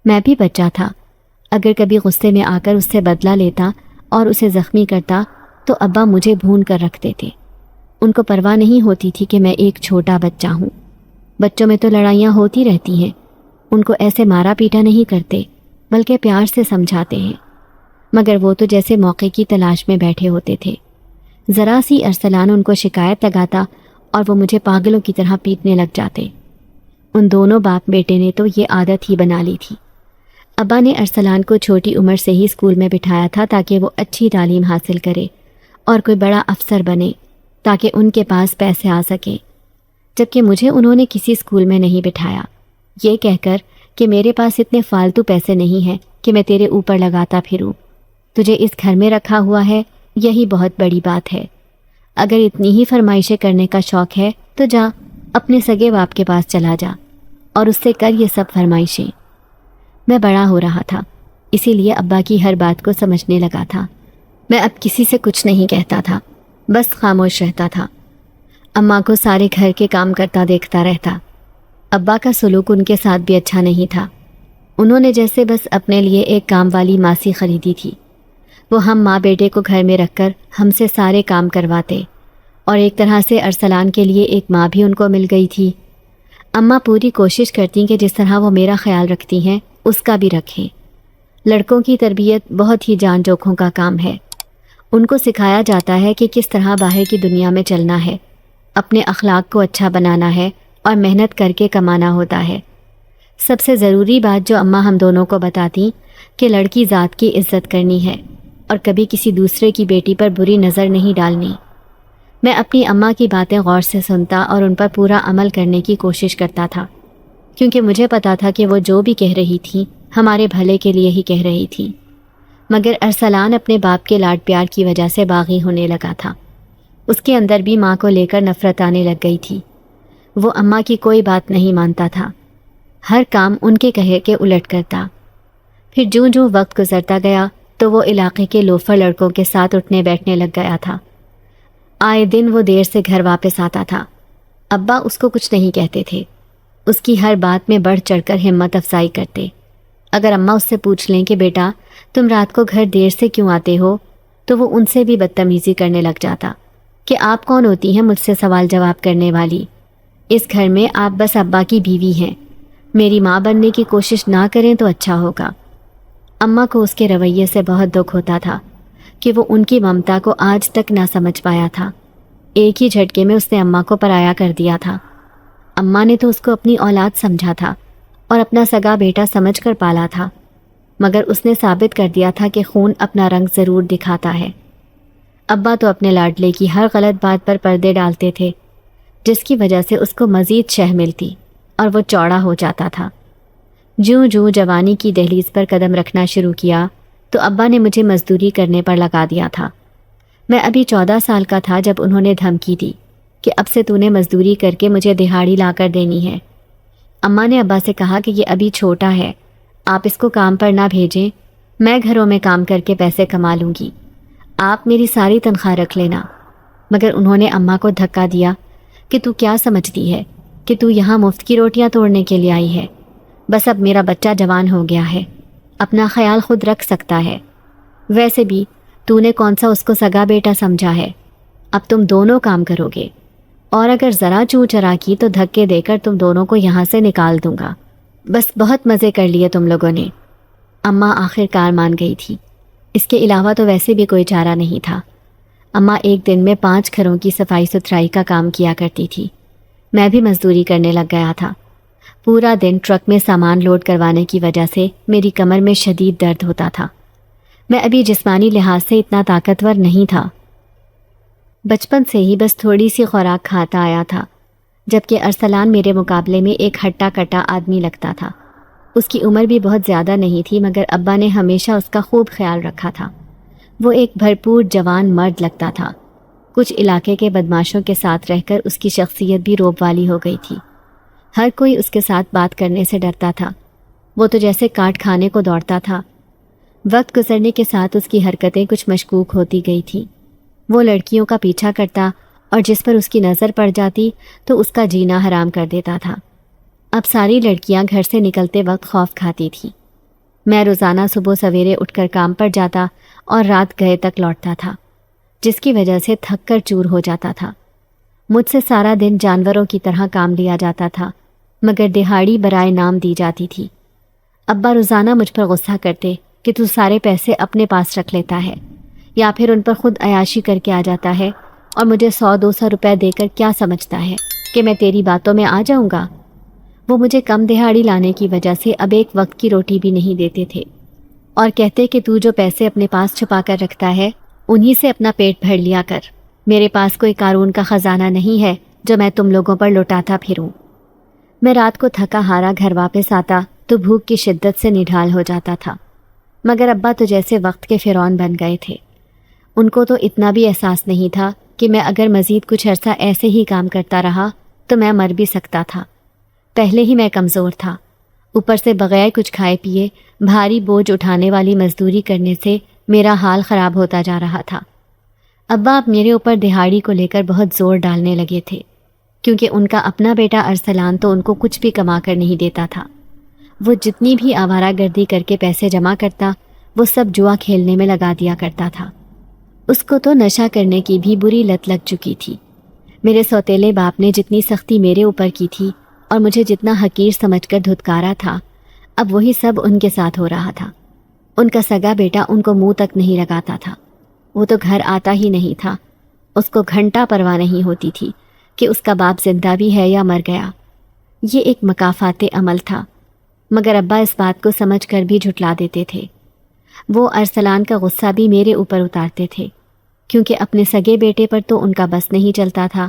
میں بھی بچہ تھا، اگر کبھی غصے میں آ کر اس سے بدلہ لیتا اور اسے زخمی کرتا تو ابا مجھے بھون کر رکھتے تھے۔ ان کو پرواہ نہیں ہوتی تھی کہ میں ایک چھوٹا بچہ ہوں۔ بچوں میں تو لڑائیاں ہوتی رہتی ہیں، ان کو ایسے مارا پیٹا نہیں کرتے بلکہ پیار سے سمجھاتے ہیں، مگر وہ تو جیسے موقع کی تلاش میں بیٹھے ہوتے تھے۔ ذرا سی ارسلان ان کو شکایت لگاتا اور وہ مجھے پاگلوں کی طرح پیٹنے لگ جاتے۔ ان دونوں باپ بیٹے نے تو یہ عادت ہی بنا لی تھی۔ ابا نے ارسلان کو چھوٹی عمر سے ہی اسکول میں بٹھایا تھا تاکہ وہ اچھی تعلیم حاصل کرے اور کوئی بڑا افسر بنے، تاکہ ان کے پاس پیسے آ سکیں، جبکہ مجھے انہوں نے کسی اسکول میں نہیں بٹھایا، یہ کہہ کر کہ میرے پاس اتنے فالتو پیسے نہیں ہیں کہ میں تیرے اوپر لگاتا پھروں، تجھے اس گھر میں رکھا ہوا ہے، یہی بہت بڑی بات ہے۔ اگر اتنی ہی فرمائشیں کرنے کا شوق ہے تو جا اپنے سگے باپ کے پاس چلا جا اور اس سے کر یہ سب فرمائشیں۔ میں بڑا ہو رہا تھا، اسی لیے ابا کی ہر بات کو سمجھنے لگا تھا۔ میں اب کسی سے کچھ نہیں کہتا تھا، بس خاموش رہتا تھا۔ اماں کو سارے گھر کے کام کرتا دیکھتا رہتا۔ ابا کا سلوک ان کے ساتھ بھی اچھا نہیں تھا۔ انہوں نے جیسے بس اپنے لیے ایک کام والی ماسی خریدی تھی۔ وہ ہم ماں بیٹے کو گھر میں رکھ کر ہم سے سارے کام کرواتے، اور ایک طرح سے ارسلان کے لیے ایک ماں بھی ان کو مل گئی تھی۔ اماں پوری کوشش کرتی کہ جس طرح وہ میرا خیال رکھتی ہیں اس کا بھی رکھیں۔ لڑکوں کی تربیت بہت ہی جان جوکھوں کا کام ہے۔ ان کو سکھایا جاتا ہے کہ کس طرح باہر کی دنیا میں چلنا ہے، اپنے اخلاق کو اچھا بنانا ہے اور محنت کر کے کمانا ہوتا ہے۔ سب سے ضروری بات جو اماں ہم دونوں کو بتاتی کہ لڑکی ذات کی عزت کرنی ہے اور کبھی کسی دوسرے کی بیٹی پر بری نظر نہیں ڈالنی۔ میں اپنی اماں کی باتیں غور سے سنتا اور ان پر پورا عمل کرنے کی کوشش کرتا تھا، کیونکہ مجھے پتا تھا کہ وہ جو بھی کہہ رہی تھی ہمارے بھلے کے لیے ہی کہہ رہی تھی۔ مگر ارسلان اپنے باپ کے لاڈ پیار کی وجہ سے باغی ہونے لگا تھا۔ اس کے اندر بھی ماں کو لے کر نفرت آنے لگ گئی تھی۔ وہ اماں کی کوئی بات نہیں مانتا تھا، ہر کام ان کے کہے کے الٹ کرتا۔ پھر جوں جوں وقت گزرتا گیا تو وہ علاقے کے لوفر لڑکوں کے ساتھ اٹھنے بیٹھنے لگ گیا تھا۔ آئے دن وہ دیر سے گھر واپس آتا تھا۔ ابا اس کو کچھ نہیں کہتے تھے، اس کی ہر بات میں بڑھ چڑھ کر ہمت افزائی کرتے۔ اگر اماں اس سے پوچھ لیں کہ بیٹا تم رات کو گھر دیر سے کیوں آتے ہو، تو وہ ان سے بھی بدتمیزی کرنے لگ جاتا کہ آپ کون ہوتی ہیں مجھ سے سوال جواب کرنے والی؟ اس گھر میں آپ بس ابا کی بیوی ہیں، میری ماں بننے کی کوشش نہ کریں تو اچھا ہوگا۔ اماں کو اس کے رویے سے بہت دکھ ہوتا تھا کہ وہ ان کی ممتا کو آج تک نہ سمجھ پایا تھا۔ ایک ہی جھٹکے میں اس نے اماں کو پرایا کر دیا تھا۔ اماں نے تو اس کو اپنی اولاد سمجھا تھا اور اپنا سگا بیٹا سمجھ کر پالا تھا، مگر اس نے ثابت کر دیا تھا کہ خون اپنا رنگ ضرور دکھاتا ہے۔ ابا تو اپنے لاڈلے کی ہر غلط بات پر پردے ڈالتے تھے، جس کی وجہ سے اس کو مزید شہ ملتی اور وہ چوڑا ہو جاتا تھا۔ جوں جوں جوانی کی دہلیز پر قدم رکھنا شروع کیا تو ابا نے مجھے مزدوری کرنے پر لگا دیا تھا۔ میں ابھی 14 سال کا تھا جب انہوں نے دھمکی دی کہ اب سے تو نے مزدوری کر کے مجھے دہاڑی لا کر دینی ہے۔ اماں نے ابا سے کہا کہ یہ ابھی چھوٹا ہے، آپ اس کو کام پر نہ بھیجیں، میں گھروں میں کام کر کے پیسے کما لوں گی، آپ میری ساری تنخواہ رکھ لینا۔ مگر انہوں نے اماں کو دھکا دیا کہ تو کیا سمجھتی ہے کہ تو یہاں مفت کی روٹیاں توڑنے کے لیے آئی ہے؟ بس اب میرا بچہ جوان ہو گیا ہے، اپنا خیال خود رکھ سکتا ہے، ویسے بھی تو نے کون سا اس کو سگا بیٹا سمجھا ہے؟ اب تم دونوں کام کرو گے، اور اگر ذرا چوں چرا کی تو دھکے دے کر تم دونوں کو یہاں سے نکال دوں گا۔ بس بہت مزے کر لیے تم لوگوں نے۔ اماں آخر کار مان گئی تھی، اس کے علاوہ تو ویسے بھی کوئی چارہ نہیں تھا۔ اماں ایک دن میں 5 گھروں کی صفائی ستھرائی کا کام کیا کرتی تھی۔ میں بھی مزدوری کرنے لگ گیا تھا۔ پورا دن ٹرک میں سامان لوڈ کروانے کی وجہ سے میری کمر میں شدید درد ہوتا تھا۔ میں ابھی جسمانی لحاظ سے اتنا طاقتور نہیں تھا، بچپن سے ہی بس تھوڑی سی خوراک کھاتا آیا تھا، جبکہ ارسلان میرے مقابلے میں ایک ہٹا کٹا آدمی لگتا تھا۔ اس کی عمر بھی بہت زیادہ نہیں تھی، مگر ابا نے ہمیشہ اس کا خوب خیال رکھا تھا۔ وہ ایک بھرپور جوان مرد لگتا تھا۔ کچھ علاقے کے بدماشوں کے ساتھ رہ کر اس کی شخصیت بھی روب والی ہو گئی تھی۔ ہر کوئی اس کے ساتھ بات کرنے سے ڈرتا تھا، وہ تو جیسے کاٹ کھانے کو دوڑتا تھا۔ وقت گزرنے کے ساتھ اس کی حرکتیں کچھ مشکوک ہوتی گئی تھیں۔ وہ لڑکیوں کا پیچھا کرتا اور جس پر اس کی نظر پڑ جاتی تو اس کا جینا حرام کر دیتا تھا۔ اب ساری لڑکیاں گھر سے نکلتے وقت خوف کھاتی تھیں۔ میں روزانہ صبح سویرے اٹھ کر کام پر جاتا اور رات گئے تک لوٹتا تھا، جس کی وجہ سے تھک کر چور ہو جاتا تھا۔ مجھ سے سارا دن جانوروں کی طرح کام لیا جاتا تھا، مگر دہاڑی برائے نام دی جاتی تھی۔ ابا روزانہ مجھ پر غصہ کرتے کہ تو سارے پیسے اپنے پاس رکھ لیتا ہے، یا پھر ان پر خود عیاشی کر کے آ جاتا ہے، اور مجھے 100-200 روپے دے کر کیا سمجھتا ہے کہ میں تیری باتوں میں آ جاؤں گا۔ وہ مجھے کم دہاڑی لانے کی وجہ سے اب ایک وقت کی روٹی بھی نہیں دیتے تھے، اور کہتے کہ تو جو پیسے اپنے پاس چھپا کر رکھتا ہے انہی سے اپنا پیٹ بھر لیا کر، میرے پاس کوئی قارون کا خزانہ نہیں ہے جو میں تم لوگوں پر لوٹاتا پھروں۔ میں رات کو تھکا ہارا گھر واپس آتا تو بھوک کی شدت سے نڈھال ہو جاتا تھا، مگر ابا تو جیسے وقت کے فرعون بن گئے تھے۔ ان کو تو اتنا بھی احساس نہیں تھا کہ میں اگر مزید کچھ عرصہ ایسے ہی کام کرتا رہا تو میں مر بھی سکتا تھا۔ پہلے ہی میں کمزور تھا، اوپر سے بغیر کچھ کھائے پیے بھاری بوجھ اٹھانے والی مزدوری کرنے سے میرا حال خراب ہوتا جا رہا تھا۔ ابا اب میرے اوپر دہاڑی کو لے کر بہت زور ڈالنے لگے تھے۔ کیونکہ ان کا اپنا بیٹا ارسلان تو ان کو کچھ بھی کما کر نہیں دیتا تھا۔ وہ جتنی بھی آوارہ گردی کر کے پیسے جمع کرتا وہ سب جوا کھیلنے میں لگا دیا کرتا تھا۔ اس کو تو نشہ کرنے کی بھی بری لت لگ چکی تھی۔ میرے سوتیلے باپ نے جتنی سختی میرے اوپر کی تھی اور مجھے جتنا حقیر سمجھ کر دھتکارا تھا، اب وہی سب ان کے ساتھ ہو رہا تھا۔ ان کا سگا بیٹا ان کو منہ تک نہیں لگاتا تھا، وہ تو گھر آتا ہی نہیں تھا۔ اس کو گھنٹہ پرواہ نہیں ہوتی تھی کہ اس کا باپ زندہ بھی ہے یا مر گیا۔ یہ ایک مکافات عمل تھا، مگر ابا اس بات کو سمجھ کر بھی جھٹلا دیتے تھے۔ وہ ارسلان کا غصہ بھی میرے اوپر اتارتے تھے، کیونکہ اپنے سگے بیٹے پر تو ان کا بس نہیں چلتا تھا۔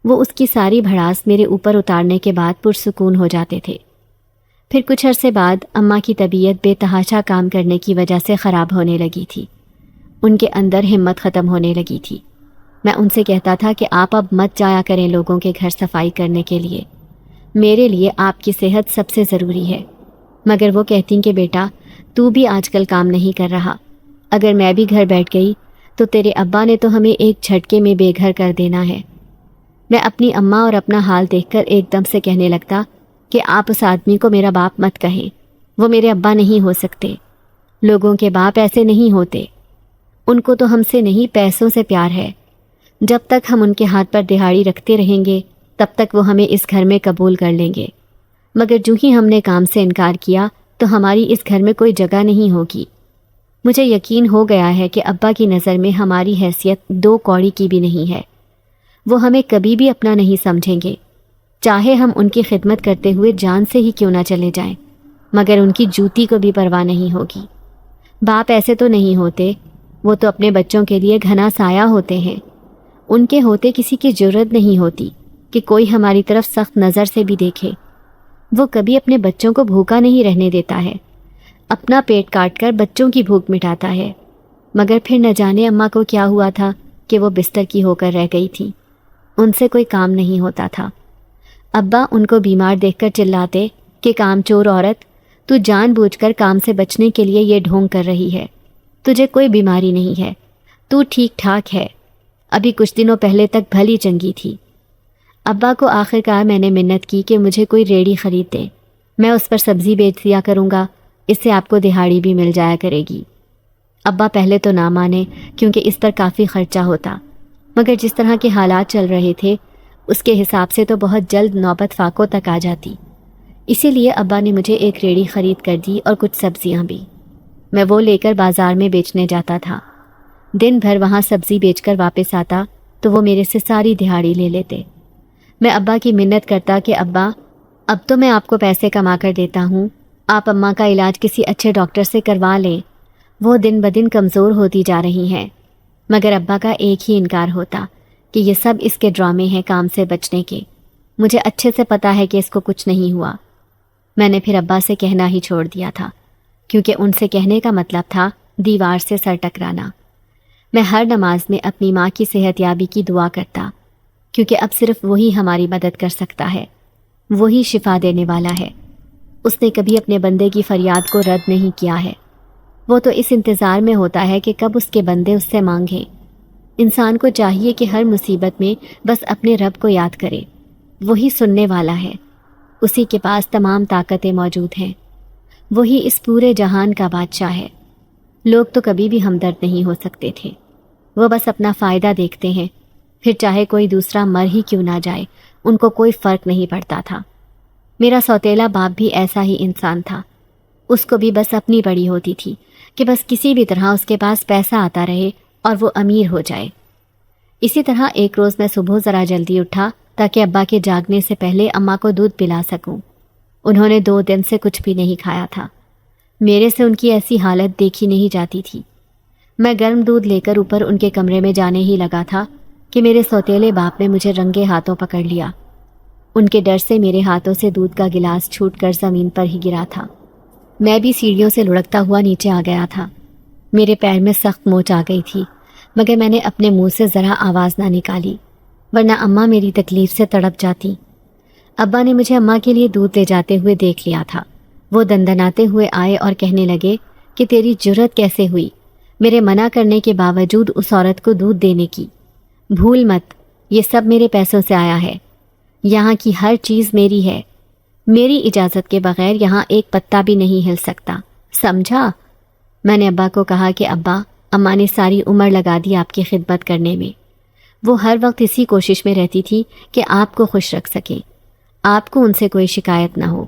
وہ اس کی ساری بھڑاس میرے اوپر اتارنے کے بعد پرسکون ہو جاتے تھے۔ پھر کچھ عرصے بعد اماں کی طبیعت بے تحاشا کام کرنے کی وجہ سے خراب ہونے لگی تھی۔ ان کے اندر ہمت ختم ہونے لگی تھی۔ میں ان سے کہتا تھا کہ آپ اب مت جایا کریں لوگوں کے گھر صفائی کرنے کے لیے، میرے لیے آپ کی صحت سب سے ضروری ہے۔ مگر وہ کہتی کہ بیٹا تو بھی آج کل کام نہیں کر رہا، اگر میں بھی گھر بیٹھ گئی تو تیرے ابا نے تو ہمیں ایک جھٹکے میں بے گھر کر دینا ہے۔ میں اپنی اماں اور اپنا حال دیکھ کر ایک دم سے کہنے لگتا کہ آپ اس آدمی کو میرا باپ مت کہیں، وہ میرے ابا نہیں ہو سکتے۔ لوگوں کے باپ ایسے نہیں ہوتے، ان کو تو ہم سے نہیں پیسوں سے پیار ہے۔ جب تک ہم ان کے ہاتھ پر دہاڑی رکھتے رہیں گے تب تک وہ ہمیں اس گھر میں قبول کر لیں گے، مگر جو ہی ہم نے کام سے انکار کیا تو ہماری اس گھر میں کوئی جگہ نہیں ہوگی۔ مجھے یقین ہو گیا ہے کہ ابا کی نظر میں ہماری حیثیت 2 کوڑی کی بھی نہیں ہے۔ وہ ہمیں کبھی بھی اپنا نہیں سمجھیں گے، چاہے ہم ان کی خدمت کرتے ہوئے جان سے ہی کیوں نہ چلے جائیں، مگر ان کی جوتی کو بھی پرواہ نہیں ہوگی۔ باپ ایسے تو نہیں ہوتے، وہ تو اپنے بچوں کے لیے گھنا سایہ ہوتے ہیں۔ ان کے ہوتے کسی کی جرت نہیں ہوتی کہ کوئی ہماری طرف سخت نظر سے بھی دیکھے۔ وہ کبھی اپنے بچوں کو بھوکا نہیں رہنے دیتا ہے، اپنا پیٹ کاٹ کر بچوں کی بھوک مٹاتا ہے۔ مگر پھر نہ جانے اماں کو کیا ہوا تھا کہ وہ بستر کی ہو کر رہ گئی تھی، ان سے کوئی کام نہیں ہوتا تھا۔ ابا ان کو بیمار دیکھ کر چلاتے کہ کام چور عورت، تو جان بوجھ کر کام سے بچنے کے لیے یہ ڈھونگ کر رہی ہے، تجھے کوئی بیماری نہیں ہے، تو ٹھیک ٹھاک ہے، ابھی کچھ دنوں پہلے تک بھلی چنگی تھی۔ ابا کو آخر کار میں نے منت کی کہ مجھے کوئی ریڑھی خرید دے، میں اس پر سبزی بیچ دیا کروں گا، اس سے آپ کو دہاڑی بھی مل جایا کرے گی۔ ابا پہلے تو نہ مانے کیونکہ اس پر کافی خرچہ ہوتا، مگر جس طرح کے حالات چل رہے تھے اس کے حساب سے تو بہت جلد نوبت فاقوں تک آ جاتی۔ اسی لیے ابا نے مجھے ایک ریڑھی خرید کر دی اور کچھ سبزیاں بھی۔ میں وہ لے کر بازار میں بیچنے جاتا تھا، دن بھر وہاں سبزی بیچ کر واپس آتا تو وہ میرے سے ساری دہاڑی لے لیتے۔ میں ابا کی منت کرتا کہ ابا اب تو میں آپ کو پیسے کما کر دیتا ہوں، آپ اماں کا علاج کسی اچھے ڈاکٹر سے کروا لیں، وہ دن بدن کمزور ہوتی جا رہی ہیں۔ مگر ابا کا ایک ہی انکار ہوتا کہ یہ سب اس کے ڈرامے ہیں کام سے بچنے کے۔ مجھے اچھے سے پتا ہے کہ اس کو کچھ نہیں ہوا۔ میں نے پھر ابا سے کہنا ہی چھوڑ دیا تھا، کیونکہ ان سے کہنے کا مطلب تھا دیوار سے سر ٹکرانا۔ میں ہر نماز میں اپنی ماں کی صحت یابی کی دعا کرتا، کیونکہ اب صرف وہی ہماری مدد کر سکتا ہے، وہی شفا دینے والا ہے۔ اس نے کبھی اپنے بندے کی فریاد کو رد نہیں کیا ہے، وہ تو اس انتظار میں ہوتا ہے کہ کب اس کے بندے اس سے مانگیں۔ انسان کو چاہیے کہ ہر مصیبت میں بس اپنے رب کو یاد کرے، وہی سننے والا ہے، اسی کے پاس تمام طاقتیں موجود ہیں، وہی اس پورے جہان کا بادشاہ ہے۔ لوگ تو کبھی بھی ہمدرد نہیں ہو سکتے تھے، وہ بس اپنا فائدہ دیکھتے ہیں، پھر چاہے کوئی دوسرا مر ہی کیوں نہ جائے ان کو کوئی فرق نہیں پڑتا تھا۔ میرا سوتیلا باپ بھی ایسا ہی انسان تھا، اس کو بھی بس اپنی بڑی ہوتی تھی کہ بس کسی بھی طرح اس کے پاس پیسہ آتا رہے اور وہ امیر ہو جائے۔ اسی طرح ایک روز میں صبح ذرا جلدی اٹھا تاکہ ابا کے جاگنے سے پہلے اماں کو دودھ پلا سکوں۔ انہوں نے 2 دن سے کچھ بھی نہیں کھایا تھا، میرے سے ان کی ایسی حالت دیکھی نہیں جاتی تھی۔ میں گرم دودھ لے کر اوپر ان کے کمرے میں جانے ہی لگا تھا کہ میرے سوتیلے باپ نے مجھے رنگے ہاتھوں پکڑ لیا۔ ان کے ڈر سے میرے ہاتھوں سے دودھ کا گلاس چھوٹ کر زمین پر ہی گرا تھا۔ میں بھی سیڑھیوں سے لڑکتا ہوا نیچے آ گیا تھا۔ میرے پیر میں سخت موچ آ گئی تھی، مگر میں نے اپنے منہ سے ذرا آواز نہ نکالی، ورنہ اماں میری تکلیف سے تڑپ جاتی۔ ابا نے مجھے اماں کے لیے دودھ لے جاتے ہوئے دیکھ لیا تھا۔ وہ دندناتے ہوئے آئے اور کہنے لگے کہ تیری جرت کیسے ہوئی میرے منع کرنے کے باوجود اس عورت کو دودھ دینے کی؟ بھول مت، یہ سب میرے پیسوں سے آیا ہے، یہاں کی ہر چیز میری ہے، میری اجازت کے بغیر یہاں ایک پتا بھی نہیں ہل سکتا، سمجھا؟ میں نے ابا کو کہا کہ ابا، اماں نے ساری عمر لگا دی آپ کی خدمت کرنے میں، وہ ہر وقت اسی کوشش میں رہتی تھی کہ آپ کو خوش رکھ سکیں، آپ کو ان سے کوئی شکایت نہ ہو،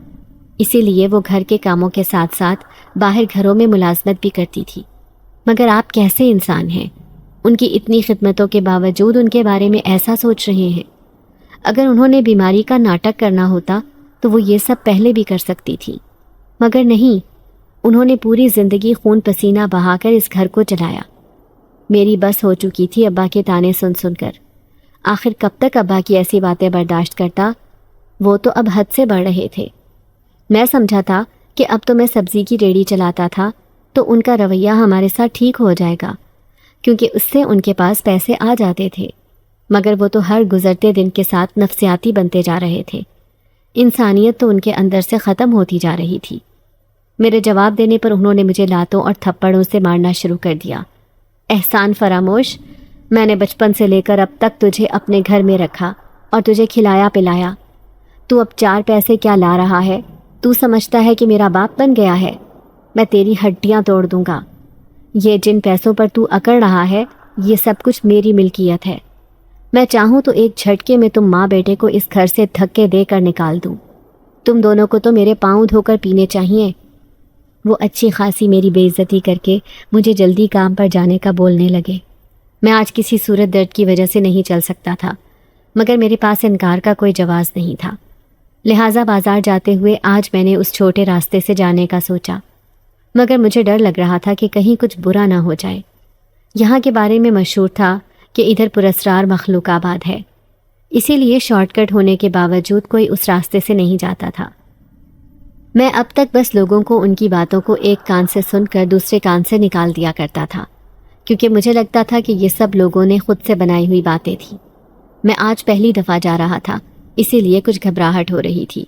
اسی لیے وہ گھر کے کاموں کے ساتھ ساتھ باہر گھروں میں ملازمت بھی کرتی تھی۔ مگر آپ کیسے انسان ہیں؟ ان کی اتنی خدمتوں کے باوجود ان کے بارے میں ایسا سوچ رہے ہیں؟ اگر انہوں نے بیماری کا ناٹک کرنا ہوتا تو وہ یہ سب پہلے بھی کر سکتی تھی، مگر نہیں، انہوں نے پوری زندگی خون پسینہ بہا کر اس گھر کو چلایا۔ میری بس ہو چکی تھی ابا کے تانے سن سن کر۔ آخر کب تک ابا کی ایسی باتیں برداشت کرتا؟ وہ تو اب حد سے بڑھ رہے تھے۔ میں سمجھا تھا کہ اب تو میں سبزی کی ریڑھی چلاتا تھا تو ان کا رویہ ہمارے ساتھ ٹھیک ہو جائے گا، کیونکہ اس سے ان کے پاس پیسے آ جاتے تھے، مگر وہ تو ہر گزرتے دن کے ساتھ نفسیاتی بنتے جا رہے تھے۔ انسانیت تو ان کے اندر سے ختم ہوتی جا رہی تھی۔ میرے جواب دینے پر انہوں نے مجھے لاتوں اور تھپڑوں سے مارنا شروع کر دیا۔ احسان فراموش، میں نے بچپن سے لے کر اب تک تجھے اپنے گھر میں رکھا اور تجھے کھلایا پلایا، تو اب 4 پیسے کیا لا رہا ہے؟ تو سمجھتا ہے کہ میرا باپ بن گیا ہے؟ میں تیری ہڈیاں توڑ دوں گا۔ یہ جن پیسوں پر تو اکڑ رہا ہے، یہ سب کچھ میری ملکیت ہے۔ میں چاہوں تو ایک جھٹکے میں تم ماں بیٹے کو اس گھر سے دھکے دے کر نکال دوں۔ تم دونوں کو تو میرے پاؤں دھو کر پینے چاہیے۔ وہ اچھی خاصی میری بے عزتی کر کے مجھے جلدی کام پر جانے کا بولنے لگے۔ میں آج کسی صورت درد کی وجہ سے نہیں چل سکتا تھا، مگر میرے پاس انکار کا کوئی جواز نہیں تھا، لہٰذا بازار جاتے ہوئے آج میں نے اس چھوٹے راستے سے جانے کا سوچا، مگر مجھے ڈر لگ رہا تھا کہ کہیں کچھ برا نہ ہو جائے۔ یہاں کے بارے میں مشہور تھا کہ ادھر پراسرار مخلوق آباد ہے، اسی لیے شارٹ کٹ ہونے کے باوجود کوئی اس راستے سے نہیں جاتا تھا۔ میں اب تک بس لوگوں کو ان کی باتوں کو ایک کان سے سن کر دوسرے کان سے نکال دیا کرتا تھا، کیونکہ مجھے لگتا تھا کہ یہ سب لوگوں نے خود سے بنائی ہوئی باتیں تھیں۔ میں آج پہلی دفعہ جا رہا تھا، اسی لیے کچھ گھبراہٹ ہو رہی تھی،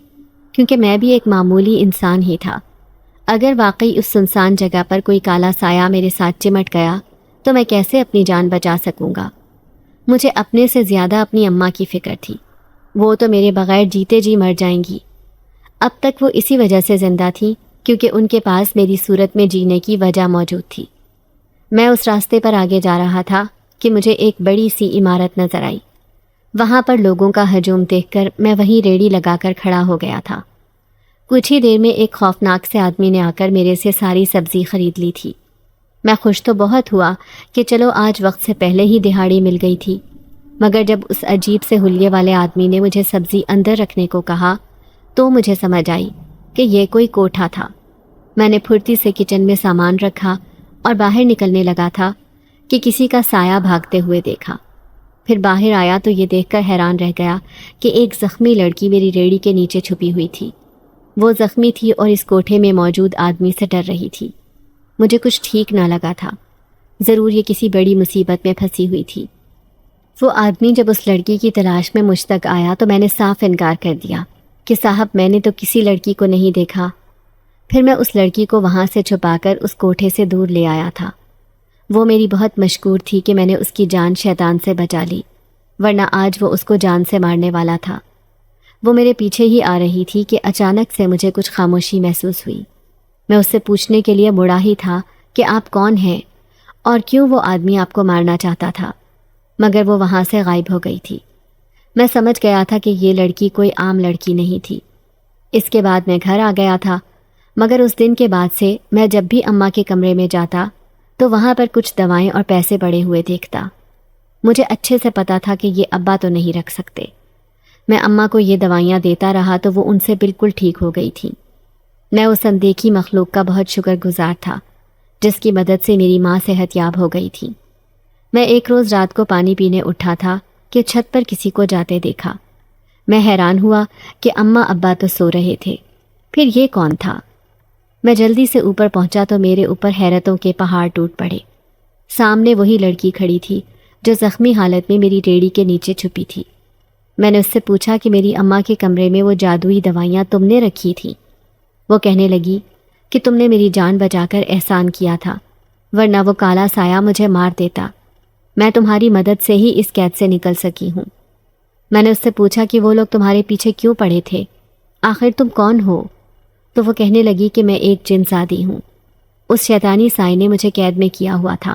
کیونکہ میں بھی ایک معمولی انسان ہی تھا۔ اگر واقعی اس سنسان جگہ پر کوئی کالا سایہ میرے ساتھ چمٹ گیا تو میں کیسے اپنی جان بچا سکوں گا؟ مجھے اپنے سے زیادہ اپنی اماں کی فکر تھی، وہ تو میرے بغیر جیتے جی مر جائیں گی۔ اب تک وہ اسی وجہ سے زندہ تھی کیونکہ ان کے پاس میری صورت میں جینے کی وجہ موجود تھی۔ میں اس راستے پر آگے جا رہا تھا کہ مجھے ایک بڑی سی عمارت نظر آئی۔ وہاں پر لوگوں کا ہجوم دیکھ کر میں وہیں ریڑھی لگا کر کھڑا ہو گیا تھا۔ کچھ ہی دیر میں ایک خوفناک سے آدمی نے آ کر میرے سے ساری سبزی خرید لی تھی۔ میں خوش تو بہت ہوا کہ چلو آج وقت سے پہلے ہی دہاڑی مل گئی تھی، مگر جب اس عجیب سے حلیے والے آدمی نے مجھے سبزی اندر رکھنے کو کہا تو مجھے سمجھ آئی کہ یہ کوئی کوٹھا تھا۔ میں نے پھرتی سے کچن میں سامان رکھا اور باہر نکلنے لگا تھا کہ کسی کا سایہ بھاگتے ہوئے دیکھا۔ پھر باہر آیا تو یہ دیکھ کر حیران رہ گیا کہ ایک زخمی لڑکی میری ریڑھی کے نیچے چھپی ہوئی تھی۔ وہ زخمی تھی اور اس کوٹھے میں موجود آدمی سے ڈر رہی تھی۔ مجھے کچھ ٹھیک نہ لگا تھا، ضرور یہ کسی بڑی مصیبت میں پھنسی ہوئی تھی۔ وہ آدمی جب اس لڑکی کی تلاش میں مجھ تک آیا تو میں نے صاف انکار کر دیا کہ صاحب میں نے تو کسی لڑکی کو نہیں دیکھا۔ پھر میں اس لڑکی کو وہاں سے چھپا کر اس کوٹھے سے دور لے آیا تھا۔ وہ میری بہت مشکور تھی کہ میں نے اس کی جان شیطان سے بچا لی، ورنہ آج وہ اس کو جان سے مارنے والا تھا۔ وہ میرے پیچھے ہی آ رہی تھی کہ اچانک سے مجھے کچھ خاموشی محسوس ہوئی۔ میں اس سے پوچھنے کے لیے مڑا ہی تھا کہ آپ کون ہیں اور کیوں وہ آدمی آپ کو مارنا چاہتا تھا، مگر وہ وہاں سے غائب ہو گئی تھی۔ میں سمجھ گیا تھا کہ یہ لڑکی کوئی عام لڑکی نہیں تھی۔ اس کے بعد میں گھر آ گیا تھا، مگر اس دن کے بعد سے میں جب بھی اماں کے کمرے میں جاتا تو وہاں پر کچھ دوائیں اور پیسے پڑے ہوئے دیکھتا۔ مجھے اچھے سے پتا تھا کہ یہ ابا تو نہیں رکھ سکتے۔ میں اماں کو یہ دوائیاں دیتا رہا تو وہ ان سے بالکل ٹھیک ہو گئی تھیں۔ میں اس اندیکھی مخلوق کا بہت شکر گزار تھا جس کی مدد سے میری ماں صحت یاب ہو گئی تھی۔ میں ایک روز رات کو پانی پینے اٹھا تھا کہ چھت پر کسی کو جاتے دیکھا۔ میں حیران ہوا کہ اماں ابا تو سو رہے تھے، پھر یہ کون تھا؟ میں جلدی سے اوپر پہنچا تو میرے اوپر حیرتوں کے پہاڑ ٹوٹ پڑے۔ سامنے وہی لڑکی کھڑی تھی جو زخمی حالت میں میری ریڑھی کے نیچے چھپی تھی۔ میں نے اس سے پوچھا کہ میری اماں کے کمرے میں وہ جادوئی دوائیاں تم نے رکھی تھیں؟ وہ کہنے لگی کہ تم نے میری جان بچا کر احسان کیا تھا، ورنہ وہ کالا سایہ مجھے مار دیتا۔ میں تمہاری مدد سے ہی اس قید سے نکل سکی ہوں۔ میں نے اس سے پوچھا کہ وہ لوگ تمہارے پیچھے کیوں پڑے تھے، آخر تم کون ہو؟ تو وہ کہنے لگی کہ میں ایک جن زادی ہوں۔ اس شیطانی سائی نے مجھے قید میں کیا ہوا تھا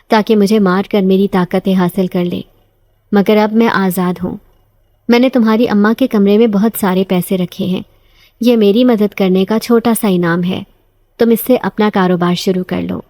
تاکہ مجھے مار کر میری طاقتیں حاصل کر لے، مگر اب میں آزاد ہوں۔ میں نے تمہاری اماں کے کمرے میں بہت سارے پیسے رکھے ہیں، یہ میری مدد کرنے کا چھوٹا سا انعام ہے، تم اس سے اپنا کاروبار شروع کر لو۔